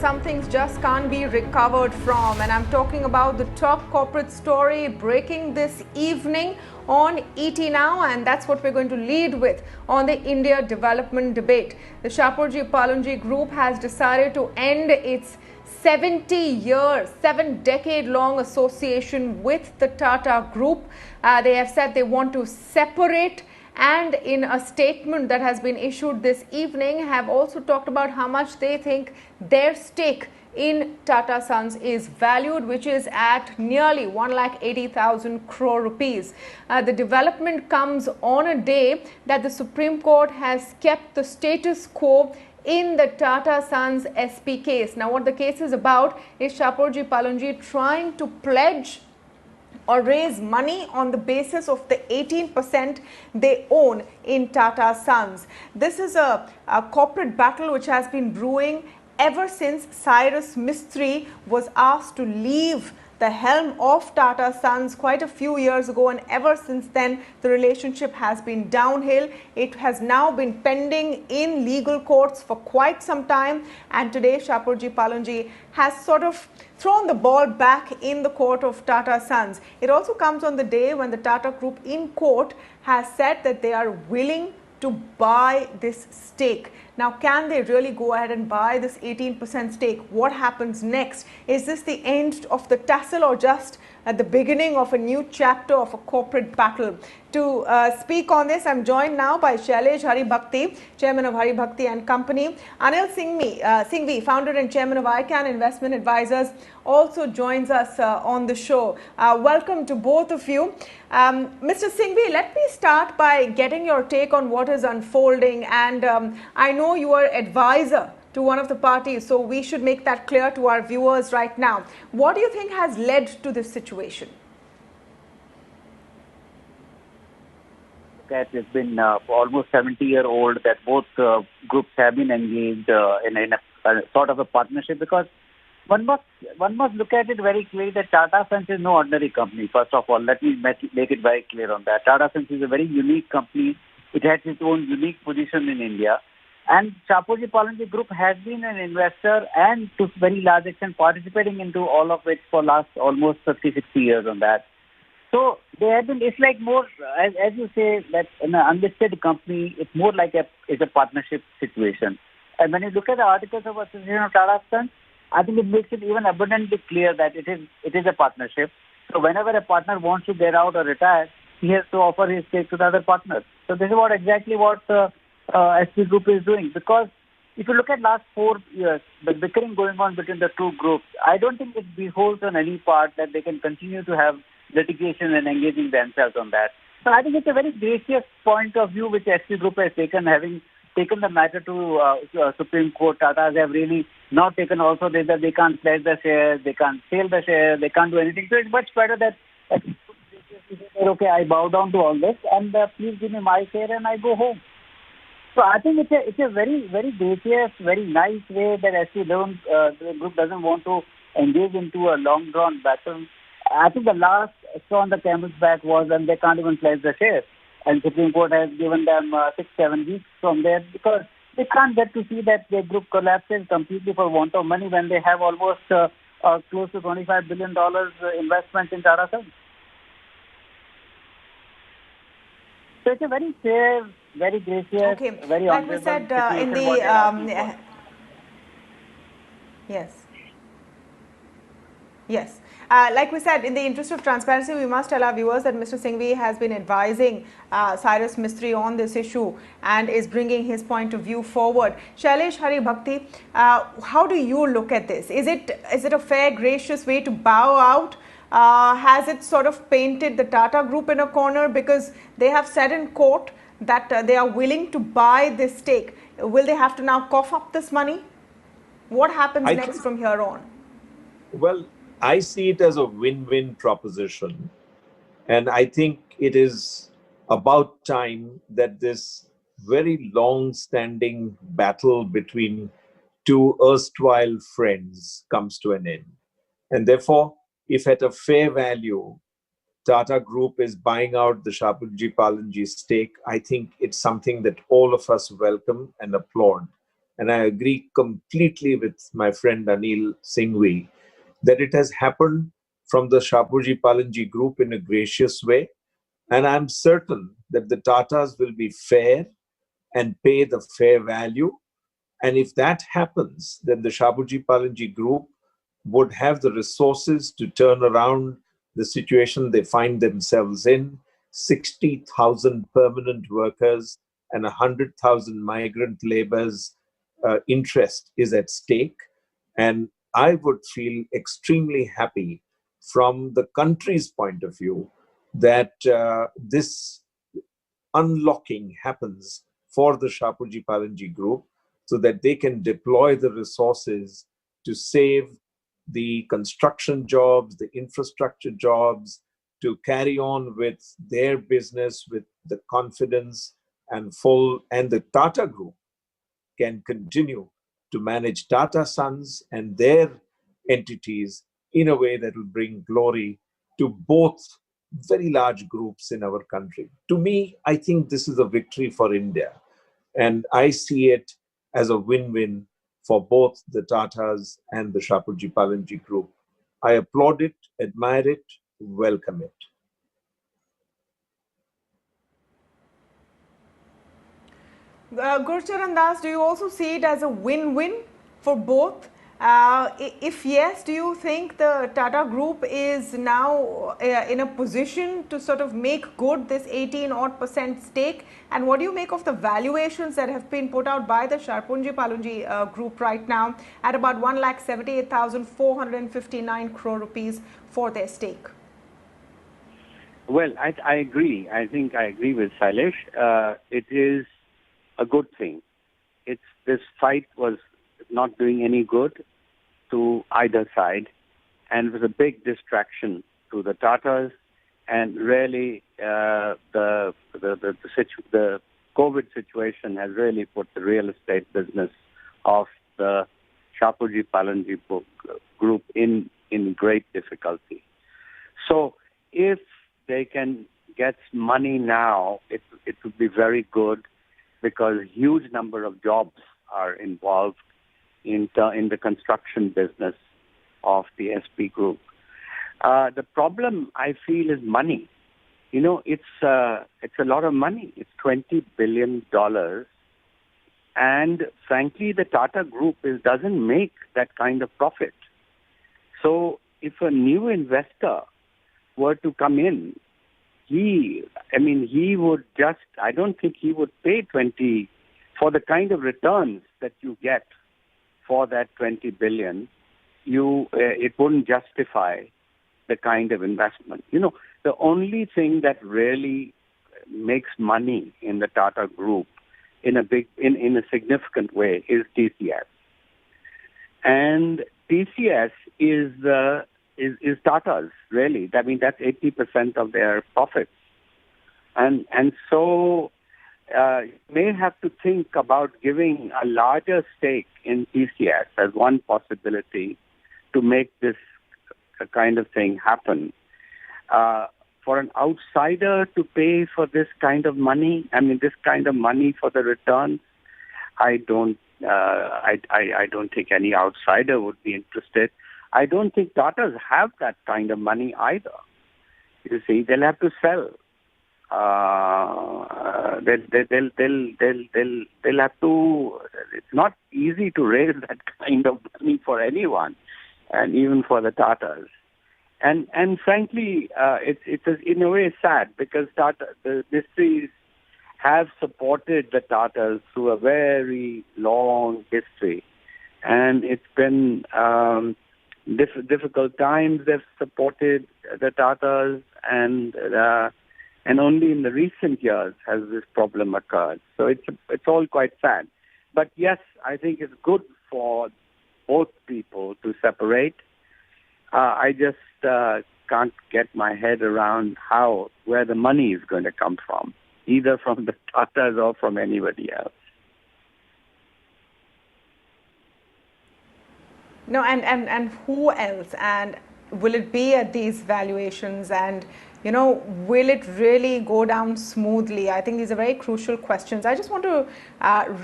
some things just can't be recovered from, and I'm talking about the top corporate story breaking this evening on ET Now, and that's what we're going to lead with on the India development debate. The Shapoorji Pallonji Group has decided to end its 7-decade-long association with the Tata Group. They have said they want to separate, and in a statement that has been issued this evening have also talked about how much they think their stake in Tata Sons is valued, which is at nearly 1,80,000 crore rupees. The development comes on a day that the Supreme Court has kept the status quo in the Tata Sons SP case. Now, what the case is about is Shapoorji Pallonji trying to pledge or raise money on the basis of the 18% they own in Tata Sons. This is a corporate battle which has been brewing ever since Cyrus Mistry was asked to leave the helm of Tata Sons quite a few years ago, and ever since then the relationship has been downhill. It has now been pending in legal courts for quite some time, and today Shapoorji Pallonji has sort of thrown the ball back in the court of Tata Sons. It also comes on the day when the Tata Group in court has said that they are willing to buy this stake. Now, can they really go ahead and buy this 18% stake? What happens next? Is this the end of the tussle or just at the beginning of a new chapter of a corporate battle? To speak on this, I'm joined now by Shailesh Haribhakti, Chairman of Haribhakti and Company. Anil Singhvi, Founder and Chairman of ICANN Investment Advisors, also joins us on the show. Welcome to both of you. Mr. Singhvi, let me start by getting your take on what is unfolding. And I know you are advisor to one of the parties, so we should make that clear to our viewers right now. What do you think has led to this situation? It's been almost 70-year-old that both groups have been engaged in a sort of a partnership, because one must look at it very clearly that Tata Sons is no ordinary company. First of all, let me make it very clear on that. Tata Sons is a very unique company. It has its own unique position in India. And Shapoorji Pallonji Group has been an investor and to very large extent participating into all of it for last almost 50, 60 years on that. So they have been, it's like more, as you say, that in an unlisted company, it's more like it's a partnership situation. And when you look at the articles of association of Tata Sons, I think it makes it even abundantly clear that it is a partnership. So whenever a partner wants to get out or retire, he has to offer his stake to the other partners. So this is exactly what SP Group is doing. Because if you look at last 4 years, the bickering going on between the two groups, I don't think it beholds on any part that they can continue to have litigation and engaging themselves on that. So I think it's a very gracious point of view which SP Group has taken, having taken the matter to Supreme Court. Tatas have really not taken also that they can't pledge the shares, they can't sell the shares, they can't do anything. So it's much better that okay, I bow down to all this and please give me my share and I go home. So I think it's a very, very gracious, very nice way that SP the group doesn't want to engage into a long drawn battle. I think the last straw on the camel's back was when they can't even pledge the shares. And Supreme Court has given them 6-7 weeks from there, because they can't get to see that their group collapses completely for want of money when they have almost close to $25 billion investment in Tata Sons. So it's a very fair, very gracious, very honorable. Like we said in the yes. Like we said, in the interest of transparency, we must tell our viewers that Mr. Singhvi has been advising Cyrus Mistry on this issue and is bringing his point of view forward. Shailesh Haribhakti, how do you look at this? Is it a fair, gracious way to bow out? Has it sort of painted the Tata Group in a corner because they have said in court that they are willing to buy this stake? Will they have to now cough up this money? What happens next from here on? Well, I see it as a win-win proposition. And I think it is about time that this very long-standing battle between two erstwhile friends comes to an end. And therefore, if at a fair value, Tata Group is buying out the Shapoorji Pallonji stake, I think it's something that all of us welcome and applaud. and I agree completely with my friend Anil Singhvi, that it has happened from the Shapoorji Pallonji Group in a gracious way. And I'm certain that the Tatas will be fair and pay the fair value. And if that happens, then the Shapoorji Pallonji Group would have the resources to turn around the situation they find themselves in. 60,000 permanent workers and 100,000 migrant laborers' interest is at stake. And I would feel extremely happy from the country's point of view that this unlocking happens for the Shapoorji Pallonji Group so that they can deploy the resources to save the construction jobs, the infrastructure jobs, to carry on with their business with the confidence and full, and the Tata Group can continue to manage Tata Sons and their entities in a way that will bring glory to both very large groups in our country. To me, I think this is a victory for India. And I see it as a win-win for both the Tatas and the Shapoorji Pallonji Group. I applaud it, admire it, welcome it. Gurcharan Das, do you also see it as a win-win for both? If yes, do you think the Tata Group is now in a position to sort of make good this 18% stake? And what do you make of the valuations that have been put out by the Shapoorji Pallonji Group right now at about 1,78,459 crore rupees for their stake? Well, I agree. I think I agree with Shailesh. It is a good thing. This fight was not doing any good to either side, and it was a big distraction to the Tatas. And really, the COVID situation has really put the real estate business of the Shapoorji Pallonji Group in great difficulty. So, if they can get money now, it would be very good, because huge number of jobs are involved in the construction business of the SP Group. The problem, I feel, is money. You know, it's a lot of money. It's $20 billion. And frankly, the Tata Group doesn't make that kind of profit. So if a new investor were to come in, he would just, I don't think he would pay 20 for the kind of returns that you get for that 20 billion. It wouldn't justify the kind of investment. You know, the only thing that really makes money in the Tata Group in a significant way is TCS. And TCS is Tata's, really. I mean, that's 80% of their profits. And so you may have to think about giving a larger stake in TCS as one possibility to make this kind of thing happen. For an outsider to pay for this kind of money, this kind of money for the return, I don't think any outsider would be interested. I don't think Tatas have that kind of money either. You see, they'll have to sell. They'll have to. It's not easy to raise that kind of money for anyone, and even for the Tatas. And frankly, it's in a way sad, because the Mistries have supported the Tatas through a very long history, and it's been difficult times. They've supported the Tatas, and only in the recent years has this problem occurred. So it's all quite sad. But yes, I think it's good for both people to separate. I just can't get my head around where the money is going to come from, either from the Tatas or from anybody else. No, and who else? And will it be at these valuations? And will it really go down smoothly? I think these are very crucial questions. I just want to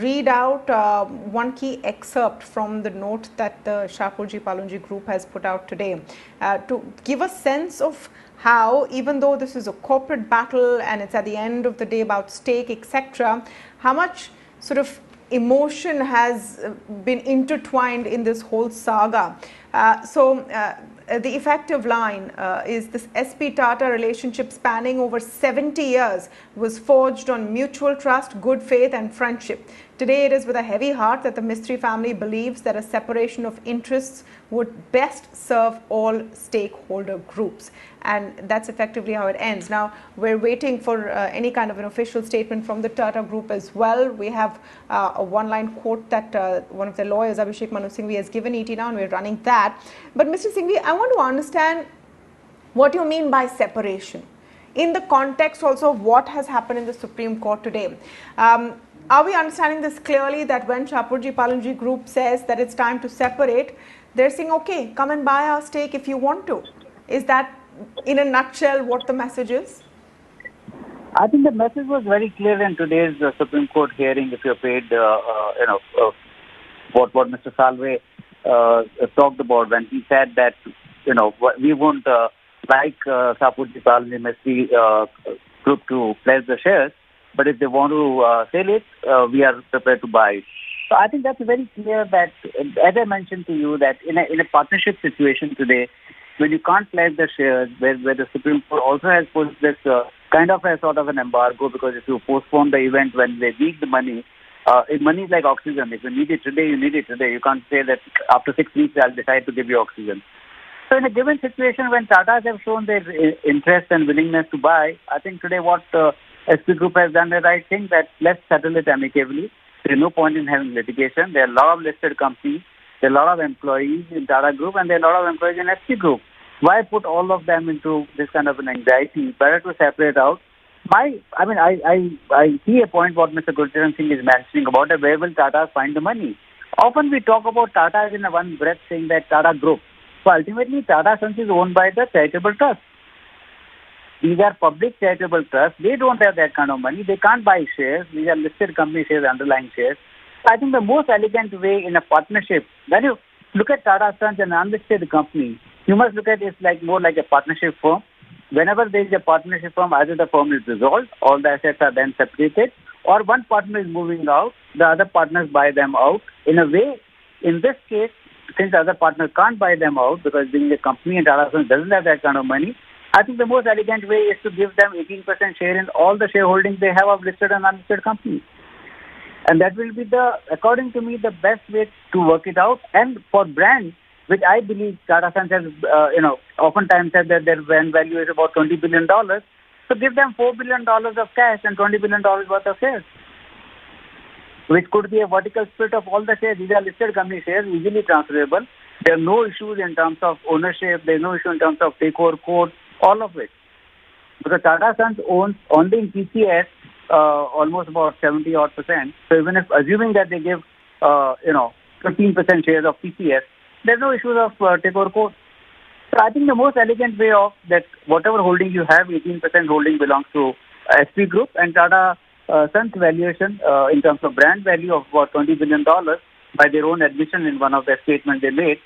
read out one key excerpt from the note that the Shapoorji Pallonji Group has put out today to give a sense of how, even though this is a corporate battle and it's at the end of the day about stake, etc., how much sort of emotion has been intertwined in this whole saga. The effective line is this SP Tata relationship spanning over 70 years was forged on mutual trust, good faith and friendship. Today it is with a heavy heart that the Mistry family believes that a separation of interests would best serve all stakeholder groups. And that's effectively how it ends. Now, we're waiting for any kind of an official statement from the Tata Group as well. We have a one-line quote that one of the lawyers, Abhishek Manu Singhvi, has given ET now, and we're running that. But Mr. Singhvi, I want to understand what you mean by separation in the context also of what has happened in the Supreme Court today. Are we understanding this clearly, that when Shapoorji Pallonji Group says that it's time to separate, they're saying, okay, come and buy our stake if you want to? Is that, in a nutshell, what the message is? I think the message was very clear in today's Supreme Court hearing. If you're paid, what Mr. Salve talked about when he said that, we won't like Shapoorji Pallonji Group to pledge the shares, but if they want to sell it, we are prepared to buy it. So I think that's very clear that, as I mentioned to you, that in a partnership situation today, when you can't pledge the shares, where the Supreme Court also has put this kind of a sort of an embargo, because if you postpone the event when they need the money, money is like oxygen. If you need it today, you need it today. You can't say that after 6 weeks I'll decide to give you oxygen. So in a given situation when Tatas have shown their interest and willingness to buy, I think today what SP Group has done the right thing, that let's settle it amicably. There is no point in having litigation. There are a lot of listed companies. There are a lot of employees in Tata Group, and there are a lot of employees in SP Group. Why put all of them into this kind of an anxiety? Better to separate out. I see a point what Mr. Gurcharan Singh is mentioning about where will Tata find the money. Often we talk about Tata in a one breath, saying that Tata Group. So ultimately, Tata Sons is owned by the charitable trust. These are public charitable trusts. They don't have that kind of money. They can't buy shares. These are listed company shares, underlying shares. I think the most elegant way in a partnership, when you look at Tata Sons, an unlisted company, you must look at it more like a partnership firm. Whenever there is a partnership firm, either the firm is dissolved, all the assets are then separated, or one partner is moving out, the other partners buy them out. In a way, in this case, since the other partner can't buy them out because being a company and Tata Sons doesn't have that kind of money, I think the most elegant way is to give them 18% share in all the shareholdings they have of listed and unlisted companies. And that will be according to me, the best way to work it out. And for brands, which I believe Tata Sons has, oftentimes said that their brand value is about $20 billion. So give them $4 billion of cash and $20 billion worth of shares, which could be a vertical split of all the shares. These are listed company shares, easily transferable. There are no issues in terms of ownership. There is no issue in terms of takeover code, all of it. Because Tata Sons owns only in TCS almost about 70-odd%. So even if assuming that they give 15% shares of TCS, there's no issues of takeover code. So I think the most elegant way of that, whatever holding you have, 18% holding belongs to SP Group, and Tata Sons valuation in terms of brand value of about $20 billion by their own admission in one of their statements they made,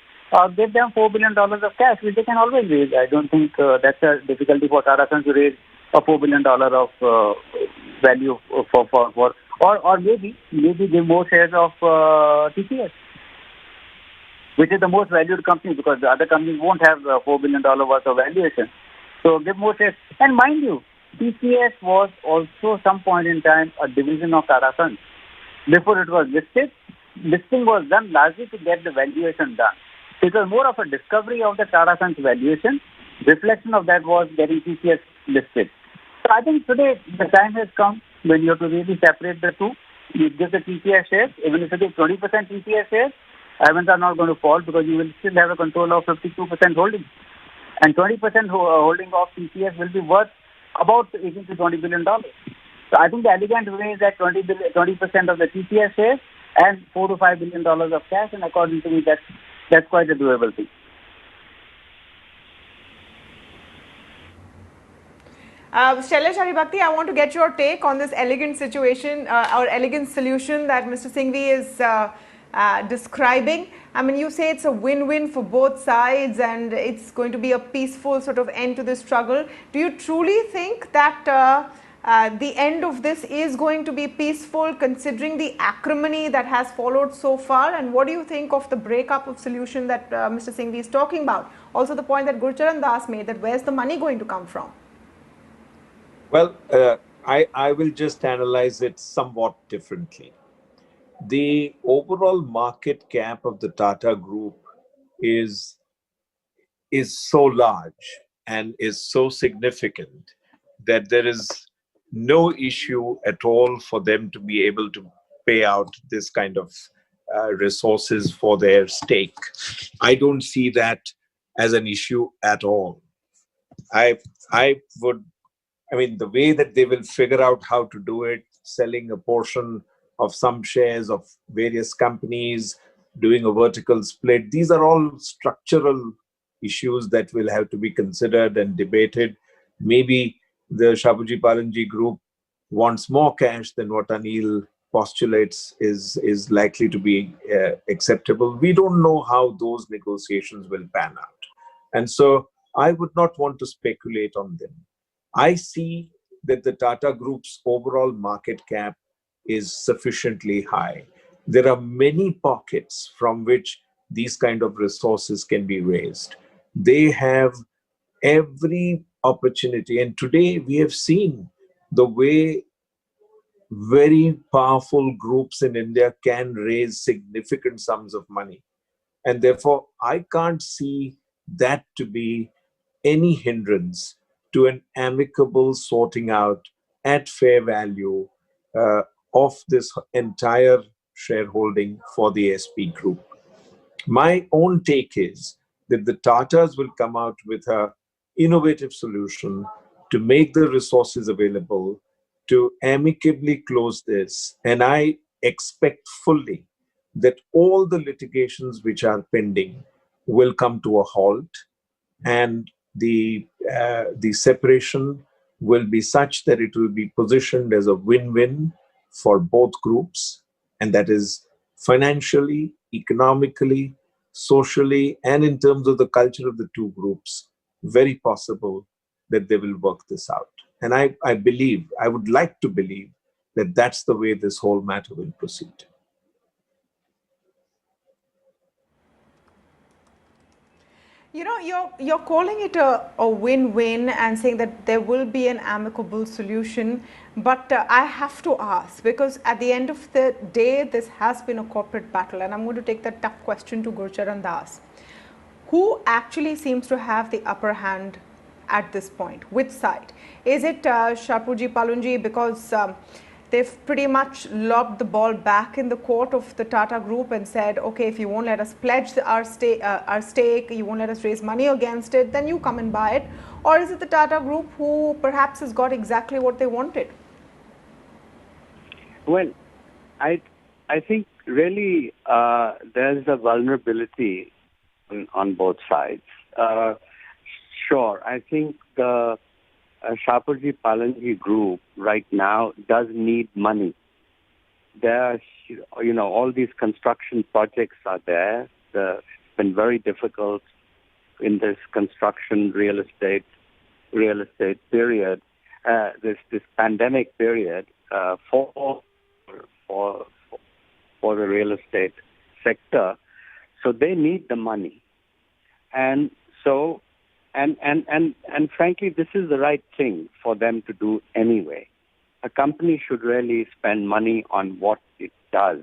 give them $4 billion of cash, which they can always raise. I don't think that's a difficulty for Tata Sons to raise a $4 billion of value or maybe give more shares of TCS, which is the most valued company, because the other companies won't have $4 billion worth of valuation. So give more shares. And mind you, TCS was also some point in time a division of Tata Sons. Before it was listed, listing was done largely to get the valuation done. So it was more of a discovery of the Tata Sons valuation. Reflection of that was getting TCS listed. So I think today the time has come when you have to really separate the two. You give the TCS shares, even if it is 20% TCS shares, Evans are not going to fall because you will still have a control of 52% holding. And 20% holding of TCS will be worth about 18 to $20 billion. So I think the elegant way is that 20% of the TCS shares and $4 to $5 billion of cash, and according to me, that's quite a doable thing. Shailesh, Haribhakti, I want to get your take on this elegant situation or elegant solution that Mr. Singhvi is describing. I mean, you say it's a win-win for both sides and it's going to be a peaceful sort of end to this struggle. Do you truly think that the end of this is going to be peaceful, considering the acrimony that has followed so far? And what do you think of the breakup of solution that Mr. Singhvi is talking about? Also, the point that Gurcharan Das made, that where's the money going to come from? Well, I will just analyze it somewhat differently. The overall market cap of the Tata Group is so large and is so significant that there is no issue at all for them to be able to pay out this kind of resources for their stake. I don't see that as an issue at all. I I would I mean, the way that they will figure out how to do it, selling a portion of some shares of various companies, doing a vertical split, these are all structural issues that will have to be considered and debated. Maybe the Shapoorji Pallonji Group wants more cash than what Anil postulates is likely to be acceptable. We don't know how those negotiations will pan out. And so I would not want to speculate on them. I see that the Tata Group's overall market cap is sufficiently high. There are many pockets from which these kind of resources can be raised. They have every opportunity. And today we have seen the way very powerful groups in India can raise significant sums of money. And therefore, I can't see that to be any hindrance to an amicable sorting out at fair value of this entire shareholding for the SP group. My own take is that the Tatas will come out with a innovative solution to make the resources available to amicably close this. And I expect fully that all the litigations which are pending will come to a halt, and the separation will be such that it will be positioned as a win-win for both groups, and that is financially, economically, socially, and in terms of the culture of the two groups, very possible that they will work this out. And I believe, I would like to believe that that's the way this whole matter will proceed. You know, you're calling it a win-win and saying that there will be an amicable solution. But I have to ask, because at the end of the day, this has been a corporate battle. And I'm going to take that tough question to Gurcharan Das. Who actually seems to have the upper hand at this point? Which side? Is it Shapoorji Pallonji, because they've pretty much lobbed the ball back in the court of the Tata Group and said, okay, if you won't let us pledge our stake, you won't let us raise money against it, then you come and buy it? Or is it the Tata Group who perhaps has got exactly what they wanted? Well, I think really there's a vulnerability on both sides. Sure, I think the Shapoorji Pallonji Group right now does need money. There, all these construction projects are there. It's been very difficult in this construction real estate period, this pandemic period for the real estate sector. So they need the money, and so. And frankly, this is the right thing for them to do anyway. A company should really spend money on what it does.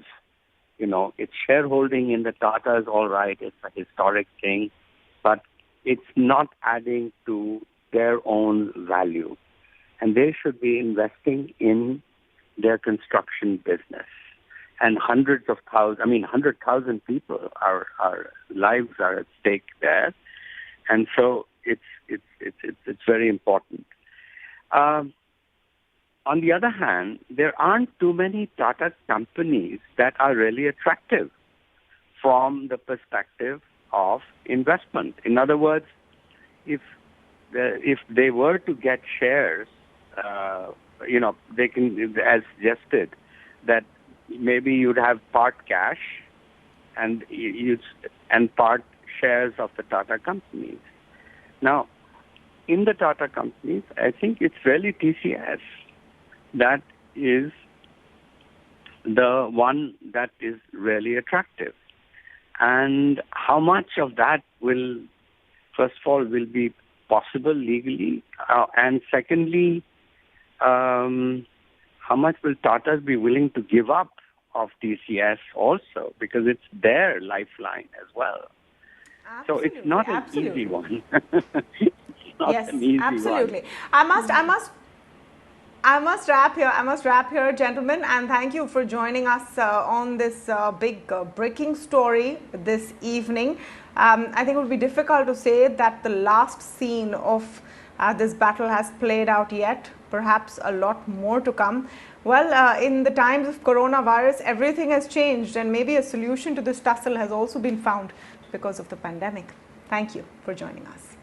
Its shareholding in the Tata is all right. It's a historic thing, but it's not adding to their own value. And they should be investing in their construction business. And 100,000 people, our lives are at stake there. And so it's very important. On the other hand, there aren't too many Tata companies that are really attractive from the perspective of investment. In other words, if if they were to get shares, they can, as suggested, that maybe you'd have part cash and part shares of the Tata companies. Now, in the Tata companies, I think it's really TCS that is the one that is really attractive. And how much of that will, first of all, will be possible legally? And secondly, how much will Tatas be willing to give up of TCS also? Because it's their lifeline as well. Absolutely, so it's not an easy one. It's not an easy absolutely. one. I must wrap here, gentlemen, and thank you for joining us on this big breaking story this evening. I think it would be difficult to say that the last scene of this battle has played out yet. Perhaps a lot more to come. Well, in the times of coronavirus, everything has changed, and maybe a solution to this tussle has also been found because of the pandemic. Thank you for joining us.